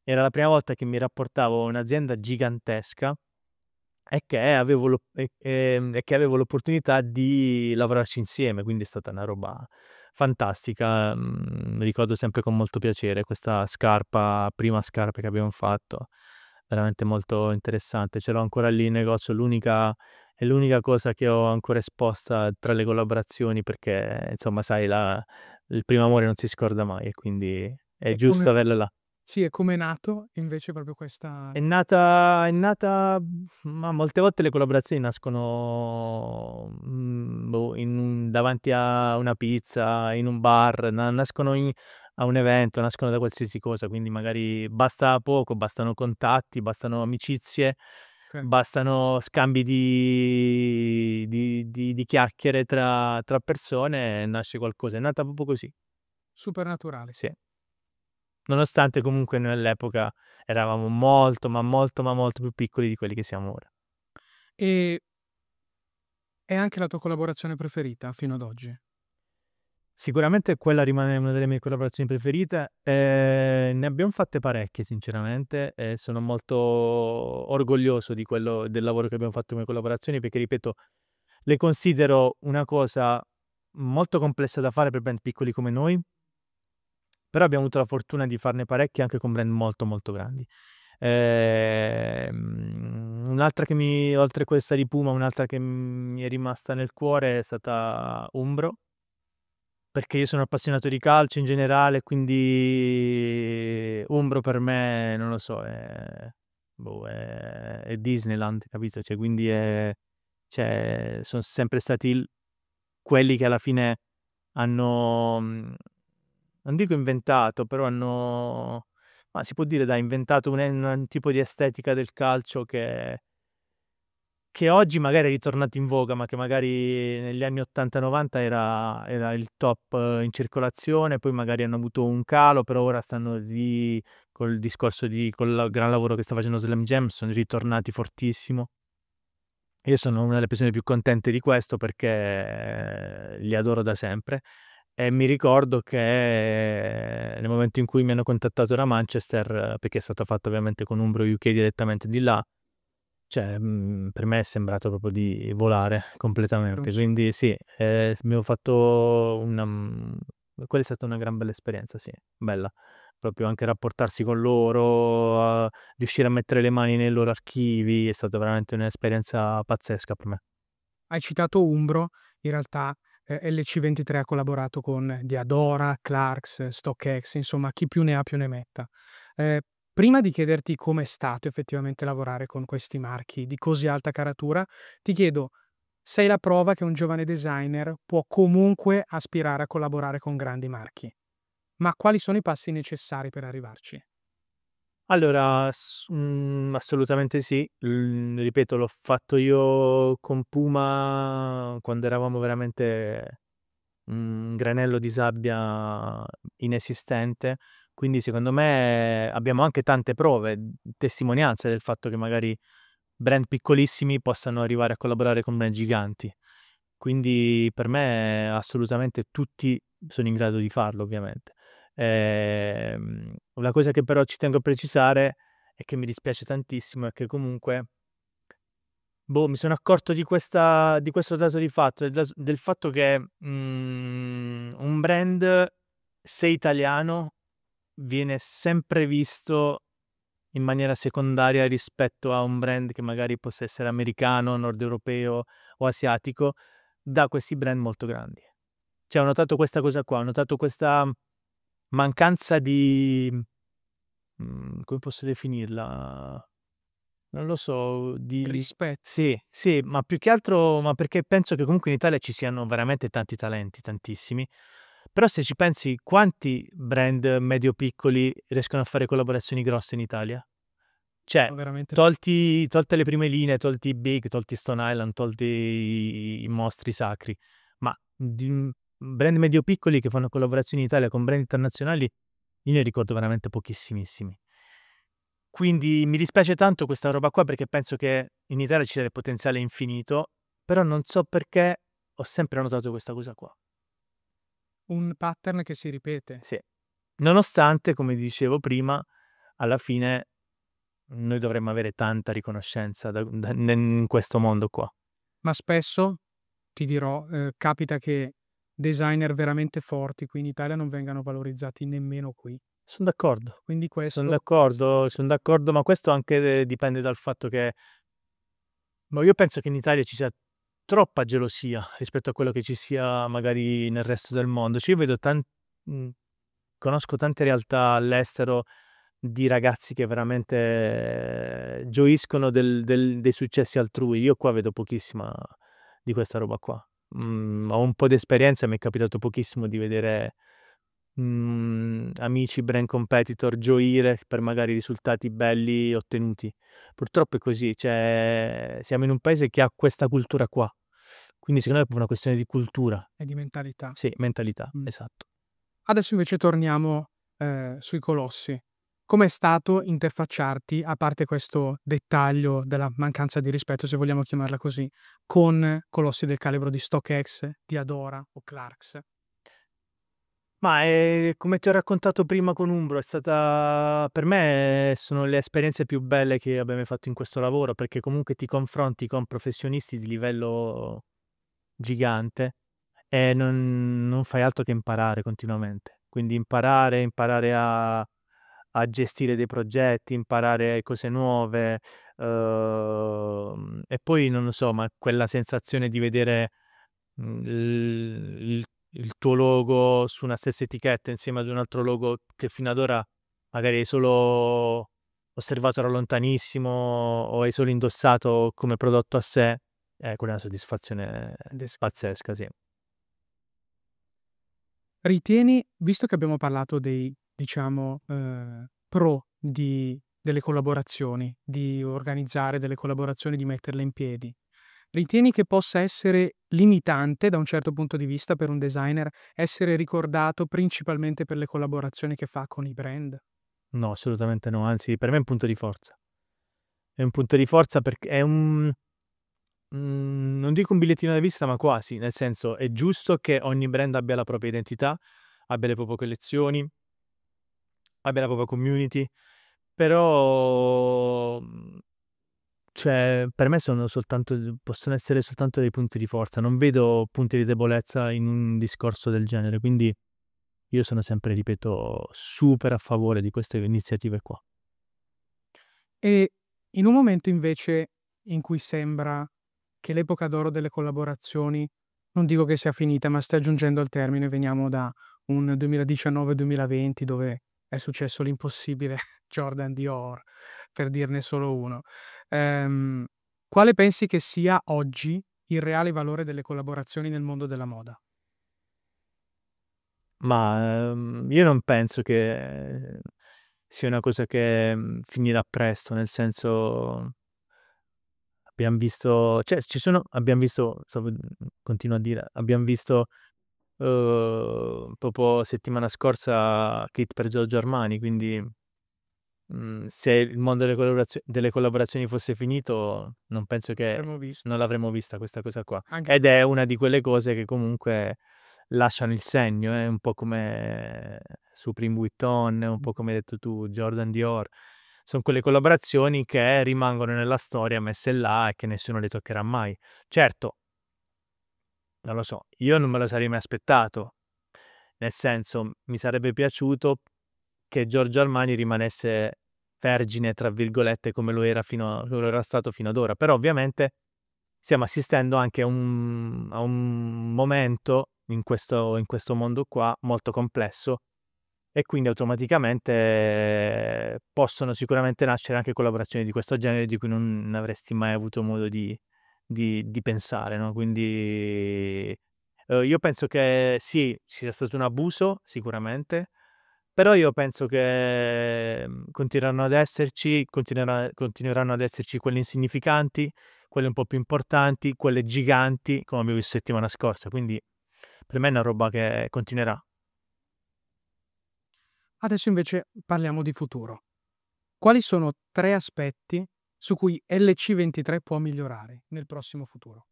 S1: era la prima volta che mi rapportavo a un'azienda gigantesca e che avevo l'opportunità di lavorarci insieme, quindi è stata una roba fantastica. Mi ricordo sempre con molto piacere questa prima scarpa che abbiamo fatto, veramente molto interessante. Ce l'ho ancora lì in negozio, è l'unica cosa che ho ancora esposta tra le collaborazioni perché, insomma, sai, il primo amore non si scorda mai e quindi è
S2: E come
S1: giusto averla là.
S2: sì, e come è nato invece proprio questa
S1: È nata, ma molte volte le collaborazioni nascono boh, davanti a una pizza, in un bar, nascono a un evento, nascono da qualsiasi cosa, quindi magari basta poco, bastano contatti, bastano amicizie,
S2: okay,
S1: bastano scambi di chiacchiere tra persone e nasce qualcosa. È nata proprio così,
S2: supernaturale.
S1: sì. Nonostante comunque noi all'epoca eravamo molto, ma molto, ma molto più piccoli di quelli che siamo ora.
S2: E è anche la tua collaborazione preferita fino ad oggi?
S1: Sicuramente quella rimane una delle mie collaborazioni preferite. Ne abbiamo fatte parecchie sinceramente e sono molto orgoglioso del lavoro che abbiamo fatto come collaborazioni perché, ripeto, le considero una cosa molto complessa da fare per brand piccoli come noi, però abbiamo avuto la fortuna di farne parecchie anche con brand molto, molto grandi. Un'altra oltre a questa di Puma, un'altra che mi è rimasta nel cuore è stata Umbro, perché io sono appassionato di calcio in generale, quindi Umbro per me, non lo so, boh, è Disneyland, capito? Cioè, quindi sono sempre stati quelli che alla fine hanno, non dico inventato, però ma si può dire, dai, inventato un tipo di estetica del calcio che oggi magari è ritornato in voga, ma che magari negli anni 80-90 era il top in circolazione, poi magari hanno avuto un calo, però ora stanno lì col discorso col gran lavoro che sta facendo Slam Jam, sono ritornati fortissimo. Io sono una delle persone più contente di questo perché li adoro da sempre e mi ricordo che nel momento in cui mi hanno contattato da Manchester, perché è stato fatto ovviamente con Umbro UK direttamente di là, cioè, per me è sembrato proprio di volare completamente. Quindi sì, abbiamo fatto quella è stata una gran bella esperienza, sì, bella. proprio anche rapportarsi con loro, riuscire a mettere le mani nei loro archivi, è stata veramente un'esperienza pazzesca per me.
S2: Hai citato Umbro, in realtà LC23 ha collaborato con Diadora, Clarks, StockX, insomma chi più ne ha più ne metta. Ehm, Prima di chiederti com'è stato effettivamente lavorare con questi marchi di così alta caratura, ti chiedo: sei la prova che un giovane designer può comunque aspirare a collaborare con grandi marchi, ma quali sono i passi necessari per arrivarci?
S1: Allora, assolutamente sì. Ripeto, l'ho fatto io con Puma quando eravamo veramente un granello di sabbia inesistente, quindi secondo me abbiamo anche tante prove, testimonianze del fatto che magari brand piccolissimi possano arrivare a collaborare con brand giganti. Quindi per me assolutamente tutti sono in grado di farlo, ovviamente. Una cosa che però ci tengo a precisare e che mi dispiace tantissimo è che comunque, mi sono accorto di questo dato di fatto, del fatto che un brand, se italiano, viene sempre visto in maniera secondaria rispetto a un brand che magari possa essere americano, nord europeo o asiatico, da questi brand molto grandi. Cioè, ho notato questa cosa qua, ho notato questa mancanza di, come posso definirla? Non lo so, di
S2: Rispetto.
S1: sì, sì, ma più che altro ma perché penso che comunque in Italia ci siano veramente tanti talenti, tantissimi. Però se ci pensi, quanti brand medio-piccoli riescono a fare collaborazioni grosse in Italia? Cioè,
S2: Veramente
S1: tolte le prime linee, tolti i big, tolti Stone Island, tolti i mostri sacri, ma di brand medio-piccoli che fanno collaborazioni in Italia con brand internazionali, io ne ricordo veramente pochissimissimi. Quindi mi dispiace tanto questa roba qua perché penso che in Italia ci sia del potenziale infinito, però non so perché ho sempre notato questa cosa qua.
S2: un pattern che si ripete.
S1: Sì. Nonostante, come dicevo prima, alla fine noi dovremmo avere tanta riconoscenza in questo mondo qua.
S2: Ma spesso, ti dirò, capita che designer veramente forti qui in Italia non vengano valorizzati nemmeno qui.
S1: Sono d'accordo.
S2: Quindi
S1: Sono
S2: questo
S1: d'accordo, son d'accordo, ma questo anche dipende dal fatto che ma io penso che in Italia ci sia troppa gelosia rispetto a quello che ci sia magari nel resto del mondo. Cioè io vedo mhmm, conosco tante realtà all'estero di ragazzi che veramente gioiscono dei successi altrui. Io qua vedo pochissima di questa roba qua. Ho un po' di esperienza, mi è capitato pochissimo di vedere amici, brand competitor gioire per magari risultati belli ottenuti. Purtroppo è così, cioè siamo in un paese che ha questa cultura qua. Quindi secondo me è proprio una questione di cultura.
S2: è di mentalità.
S1: Sì, mentalità,
S2: Mh.
S1: esatto.
S2: Adesso invece torniamo, sui colossi. Com'è stato interfacciarti, a parte questo dettaglio della mancanza di rispetto, se vogliamo chiamarla così, con colossi del calibro di StockX, Diadora o Clarks?
S1: Ma, come ti ho raccontato prima con Umbro, è stata per me sono le esperienze più belle che abbia mai fatto in questo lavoro, perché comunque ti confronti con professionisti di livello gigante e non fai altro che imparare continuamente. Quindi imparare a gestire dei progetti, imparare cose nuove, e poi non lo so, ma quella sensazione di vedere, il tuo logo su una stessa etichetta insieme ad un altro logo che fino ad ora magari hai solo osservato da lontanissimo o hai solo indossato come prodotto a sé, quella è una soddisfazione
S2: Des
S1: pazzesca, sì.
S2: Ritieni, visto che abbiamo parlato dei, diciamo, pro delle collaborazioni, di organizzare delle collaborazioni, di metterle in piedi, ritieni che possa essere limitante, da un certo punto di vista, per un designer, essere ricordato principalmente per le collaborazioni che fa con i brand?
S1: No, assolutamente no, anzi per me è un punto di forza. È un punto di forza perché è non dico un bigliettino da visita, ma quasi, nel senso è giusto che ogni brand abbia la propria identità, abbia le proprie collezioni, abbia la propria community, però, cioè per me possono essere soltanto dei punti di forza, non vedo punti di debolezza in un discorso del genere, quindi io sono sempre, ripeto, super a favore di queste iniziative qua.
S2: E in un momento invece in cui sembra che l'epoca d'oro delle collaborazioni, non dico che sia finita, ma stia giungendo al termine, veniamo da un 2019-2020 dove è successo l'impossibile, Jordan Dior, per dirne solo uno. Ehm, Quale pensi che sia oggi il reale valore delle collaborazioni nel mondo della moda?
S1: Ma io non penso che sia una cosa che finirà presto, nel senso abbiamo visto, cioè abbiamo visto, continuo a dire, abbiamo visto proprio settimana scorsa Kit per Giorgio Armani, quindi se il mondo delle collaborazioni fosse finito, non penso che
S2: L'avremmo visto.
S1: non l'avremmo vista questa cosa qua.
S2: Anche
S1: Ed è una di quelle cose che comunque lasciano il segno, è un po' come Supreme Vuitton, un po' come hai detto tu, Jordan Dior. Sono quelle collaborazioni che rimangono nella storia, messe là e che nessuno le toccherà mai. Certo, non lo so, io non me lo sarei mai aspettato, nel senso mi sarebbe piaciuto che Giorgio Armani rimanesse "vergine" tra virgolette come lo era stato fino ad ora, però ovviamente stiamo assistendo anche a un momento in questo mondo qua molto complesso e quindi automaticamente possono sicuramente nascere anche collaborazioni di questo genere di cui non avresti mai avuto modo di pensare, no? Quindi io penso che sì, ci sia stato un abuso sicuramente, però io penso che continueranno ad esserci quelle insignificanti, quelle un po' più importanti, quelle giganti, come abbiamo visto settimana scorsa. Quindi per me è una roba che continuerà.
S2: Adesso invece parliamo di futuro. Quali sono 3 aspetti su cui LC23 può migliorare nel prossimo futuro?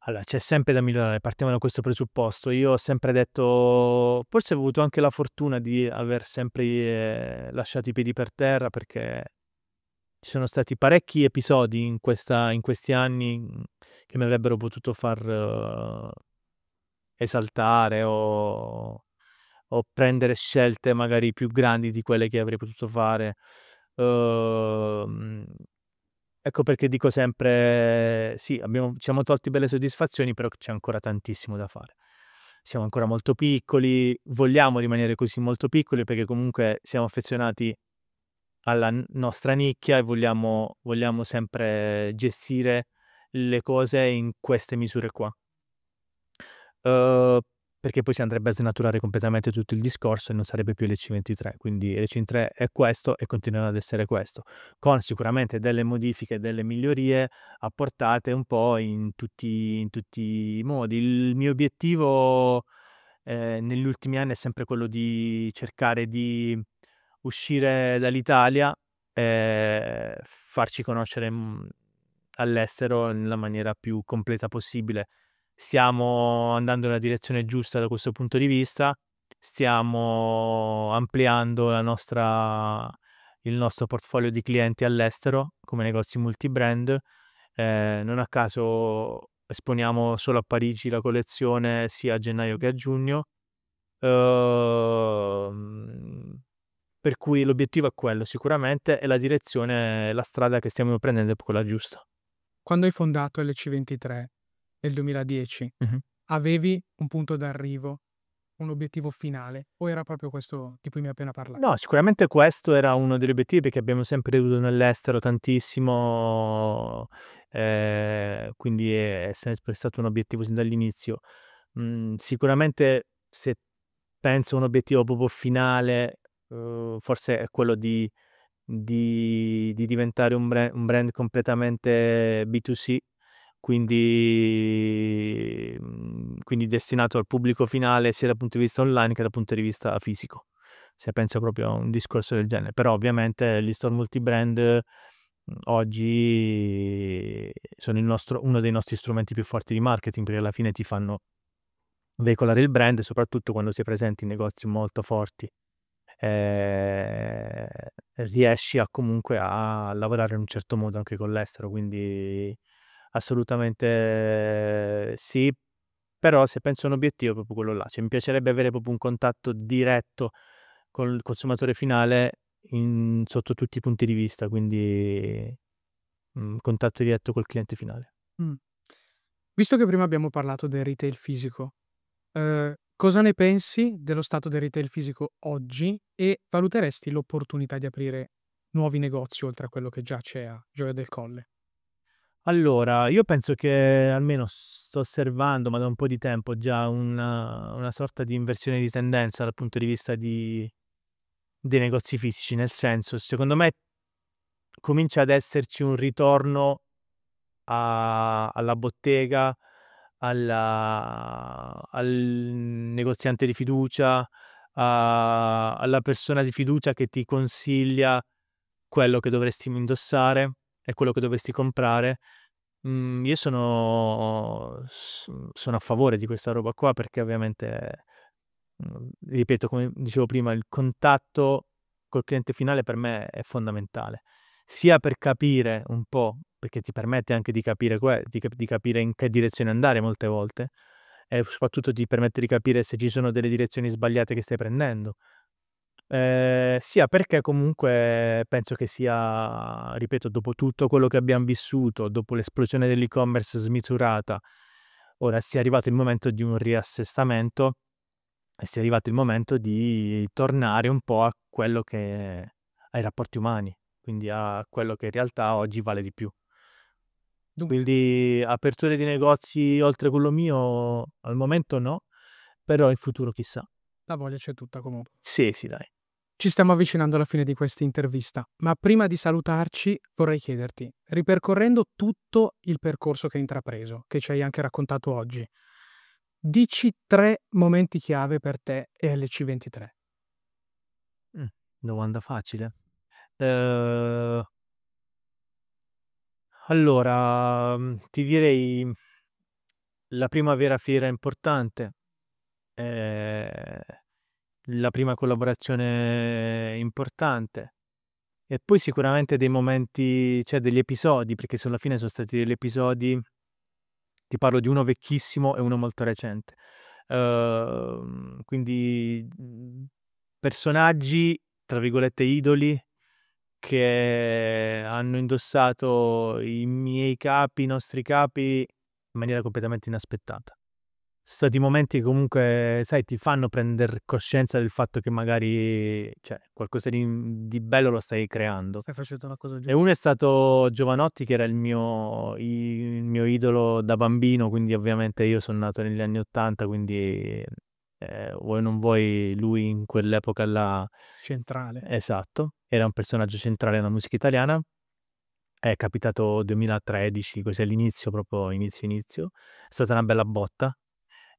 S1: Allora, c'è sempre da migliorare, partiamo da questo presupposto. Io ho sempre detto, forse ho avuto anche la fortuna di aver sempre lasciato i piedi per terra perché ci sono stati parecchi episodi in questi anni che mi avrebbero potuto far esaltare o prendere scelte magari più grandi di quelle che avrei potuto fare. Uhm, ecco perché dico sempre: sì, ci siamo tolti belle soddisfazioni, però c'è ancora tantissimo da fare. Siamo ancora molto piccoli, vogliamo rimanere così molto piccoli perché comunque siamo affezionati alla nostra nicchia e vogliamo sempre gestire le cose in queste misure qua. Uhm, Perché poi si andrebbe a snaturare completamente tutto il discorso e non sarebbe più LC23, quindi LC23 è questo e continuerà ad essere questo, con sicuramente delle modifiche, delle migliorie apportate un po' in tutti i modi. Il mio obiettivo, negli ultimi anni è sempre quello di cercare di uscire dall'Italia e farci conoscere, all'estero nella maniera più completa possibile. Stiamo andando nella direzione giusta da questo punto di vista, stiamo ampliando il nostro portfolio di clienti all'estero come negozi multibrand. Non a caso esponiamo solo a Parigi la collezione sia a gennaio che a giugno. Uhm, per cui l'obiettivo è quello sicuramente e la direzione, la strada che stiamo prendendo è quella giusta.
S2: Quando hai fondato LC23 nel 2010,
S1: Mh-mh.
S2: avevi un punto d'arrivo, un obiettivo finale o era proprio questo di cui mi hai appena
S1: No,
S2: parlato?
S1: sicuramente questo era uno degli obiettivi perché abbiamo sempre creduto nell'estero tantissimo, quindi è sempre stato un obiettivo sin dall'inizio. Sicuramente se penso a un obiettivo proprio finale, forse è quello di diventare un brand completamente B2C, quindi destinato al pubblico finale sia dal punto di vista online che dal punto di vista fisico, se penso proprio a un discorso del genere. Però ovviamente gli store multibrand, oggi sono uno dei nostri strumenti più forti di marketing, perché alla fine ti fanno veicolare il brand, soprattutto quando sei presente in negozi molto forti. Ehm, Riesci a comunque a lavorare in un certo modo anche con l'estero, quindi assolutamente sì. Però se penso a un obiettivo è proprio quello là, cioè mi piacerebbe avere proprio un contatto diretto col consumatore finale sotto tutti i punti di vista, quindi contatto diretto col cliente finale.
S2: Mh. Visto che prima abbiamo parlato del retail fisico, cosa ne pensi dello stato del retail fisico oggi e valuteresti l'opportunità di aprire nuovi negozi oltre a quello che già c'è a Gioia del Colle?
S1: Allora, io penso che almeno sto osservando, ma da un po' di tempo già, una sorta di inversione di tendenza dal punto di vista dei negozi fisici, nel senso, secondo me comincia ad esserci un ritorno alla bottega, al negoziante di fiducia, alla persona di fiducia che ti consiglia quello che dovresti indossare e quello che dovresti comprare. Io sono a favore di questa roba qua perché ovviamente, ripeto, come dicevo prima, il contatto col cliente finale per me è fondamentale, sia per capire un po', perché ti permette anche di capire, di capire in che direzione andare molte volte, e soprattutto ti permette di capire se ci sono delle direzioni sbagliate che stai prendendo. Sia perché comunque penso che sia, ripeto, dopo tutto quello che abbiamo vissuto, dopo l'esplosione dell'e-commerce smisurata, ora sia arrivato il momento di un riassestamento e sia arrivato il momento di tornare un po' a quello che ai rapporti umani, quindi a quello che in realtà oggi vale di più.
S2: Dunque,
S1: Quindi aperture di negozi oltre quello mio al momento no, però in futuro chissà.
S2: la voglia c'è tutta comunque.
S1: Sì, sì, dai.
S2: Ci stiamo avvicinando alla fine di questa intervista, ma prima di salutarci vorrei chiederti, ripercorrendo tutto il percorso che hai intrapreso, che ci hai anche raccontato oggi, dici 3 momenti chiave per te e LC23.
S1: Mh, domanda facile. Ehm, allora, ti direi la prima vera fiera importante, ehm, la prima collaborazione importante e poi sicuramente dei momenti, cioè degli episodi, perché alla fine sono stati degli episodi, ti parlo di uno vecchissimo e uno molto recente. Quindi, personaggi, tra virgolette, "idoli", che hanno indossato i miei capi, i nostri capi, in maniera completamente inaspettata. Sono stati momenti che comunque, sai, ti fanno prender coscienza del fatto che magari, cioè, qualcosa di bello lo stai creando.
S2: Stai facendo la cosa
S1: E
S2: giusta.
S1: uno è stato Giovanotti, che era il mio idolo da bambino, quindi ovviamente io sono nato negli anni '80, quindi vuoi o non vuoi, lui in quell'epoca là,
S2: Centrale.
S1: esatto, era un personaggio centrale nella musica italiana. È capitato 2013, così all'inizio, proprio inizio. È stata una bella botta,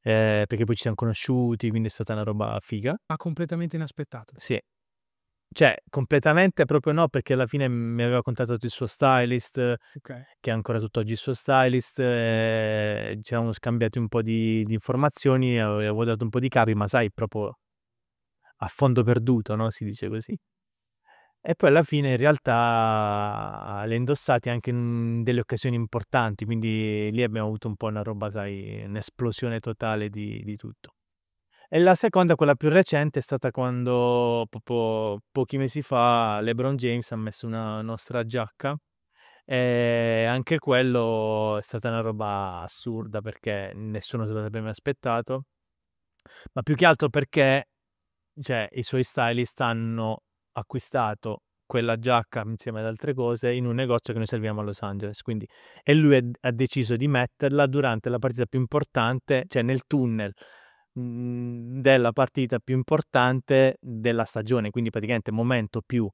S1: perché poi ci siamo conosciuti, quindi è stata una roba figa.
S2: Ma completamente inaspettato.
S1: Sì. Cioè, completamente proprio no, perché alla fine mi aveva contattato il suo stylist,
S2: Okay.
S1: che è ancora tutt'oggi il suo stylist, ci eravamo scambiati un po' di informazioni, avevo dato un po' di capi, ma sai, proprio a fondo perduto, no, si dice così. E poi alla fine in realtà l'ha indossati anche in delle occasioni importanti, quindi lì abbiamo avuto un po' una roba, sai, un'esplosione totale di tutto. E la seconda, quella più recente, è stata quando proprio pochi mesi fa LeBron James ha messo una nostra giacca, e anche quello è stata una roba assurda perché nessuno se lo sarebbe mai aspettato, ma più che altro perché, cioè, i suoi stylist hanno acquistato quella giacca insieme ad altre cose in un negozio che noi serviamo a Los Angeles, quindi, e lui ha deciso di metterla durante la partita più importante, cioè nel tunnel della partita più importante della stagione, quindi praticamente momento più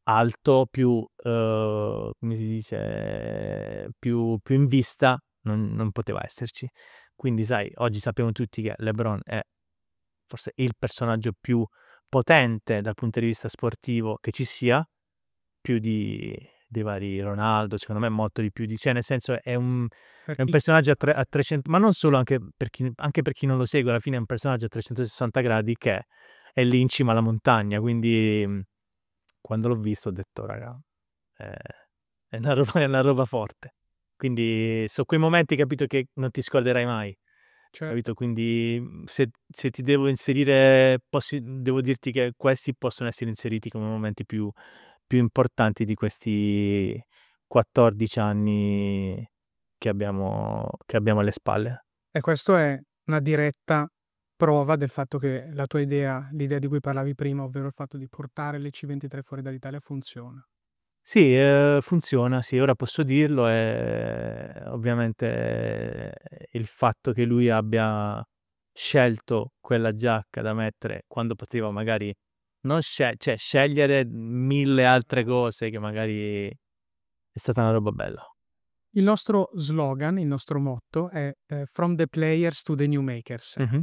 S1: alto, più, come si dice, più in vista non poteva esserci. Quindi sai, oggi sappiamo tutti che LeBron è forse il personaggio più potente dal punto di vista sportivo che ci sia, più dei vari Ronaldo, secondo me molto di più cioè nel senso
S2: Per
S1: è un
S2: chi
S1: personaggio a 300, ma non solo, anche per chi non lo segue, alla fine è un personaggio a 360 gradi che è lì in cima alla montagna, quindi, quando l'ho visto ho detto: "Raga, è è una roba è una roba forte". Quindi so' quei momenti, capito, che non ti scorderai mai.
S2: Cioè,
S1: capito? Quindi se ti devo inserire, devo dirti che questi possono essere inseriti come momenti più importanti di questi 14 anni che abbiamo alle spalle.
S2: e questo è una diretta prova del fatto che la tua idea, l'idea di cui parlavi prima, ovvero il fatto di portare le C23 fuori dall'Italia, funziona.
S1: Sì, funziona, sì, ora posso dirlo e ovviamente il fatto che lui abbia scelto quella giacca da mettere quando poteva magari non cioè scegliere 1000 altre cose che magari è stata una roba bella.
S2: Il nostro slogan, il nostro motto è From the players to the new makers.
S1: Mh-mh.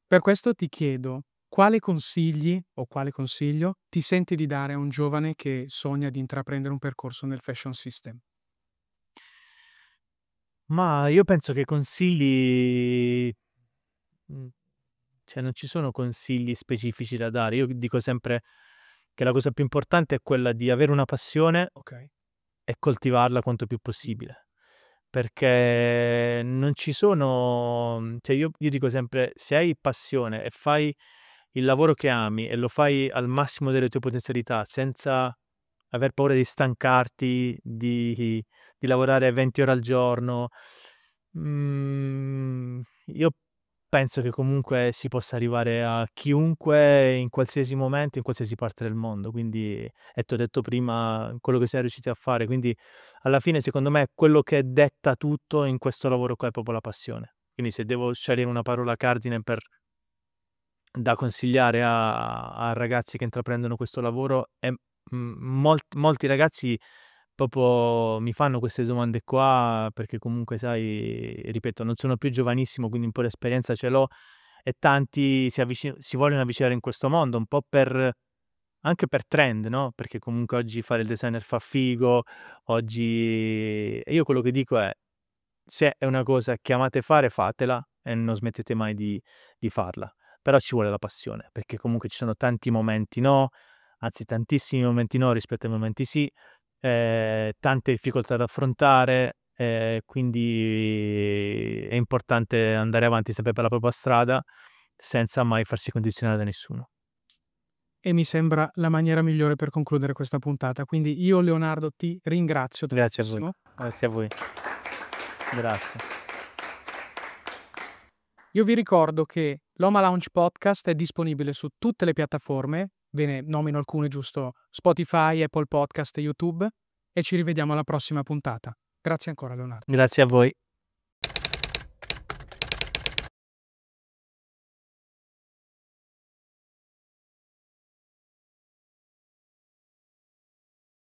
S2: Per questo ti chiedo quale consigli o quale consiglio ti senti di dare a un giovane che sogna di intraprendere un percorso nel fashion system?
S1: Ma io penso che consigli mhmm, cioè non ci sono consigli specifici da dare. Io dico sempre che la cosa più importante è quella di avere una passione
S2: Ok.
S1: e coltivarla quanto più possibile. Perché non ci sono cioè io dico sempre: se hai passione e fai il lavoro che ami e lo fai al massimo delle tue potenzialità, senza aver paura di stancarti, di lavorare 20 ore al giorno, io penso che comunque si possa arrivare a chiunque, in qualsiasi momento, in qualsiasi parte del mondo. Quindi e t'ho detto prima quello che siam riusciti a fare, quindi alla fine secondo me quello che detta tutto in questo lavoro qua è proprio la passione. Quindi se devo scegliere una parola cardine da consigliare a ragazzi che intraprendono questo lavoro e, molti ragazzi proprio mi fanno queste domande qua perché comunque sai, ripeto, non sono più giovanissimo, quindi un po' l'esperienza ce l'ho e tanti si vogliono avvicinare in questo mondo, un po' anche per trend, no, perché comunque oggi fare il designer fa figo, oggi e io quello che dico è: se è una cosa che amate fare, fatela e non smettete mai di farla. Però ci vuole la passione, perché comunque ci sono tanti momenti no, anzi tantissimi momenti no rispetto ai momenti sì, tante difficoltà da affrontare, quindi è importante andare avanti sempre per la propria strada, senza mai farsi condizionare da nessuno.
S2: E mi sembra la maniera migliore per concludere questa puntata. Quindi io, Leonardo, ti ringrazio
S1: Grazie a voi,
S2: tantissimo.
S1: grazie a voi. Grazie.
S2: Io vi ricordo che l'Oma Lounge Podcast è disponibile su tutte le piattaforme, ve ne nomino alcune giusto, Spotify, Apple Podcast e YouTube, e ci rivediamo alla prossima puntata. Grazie ancora, Leonardo.
S1: Grazie a voi.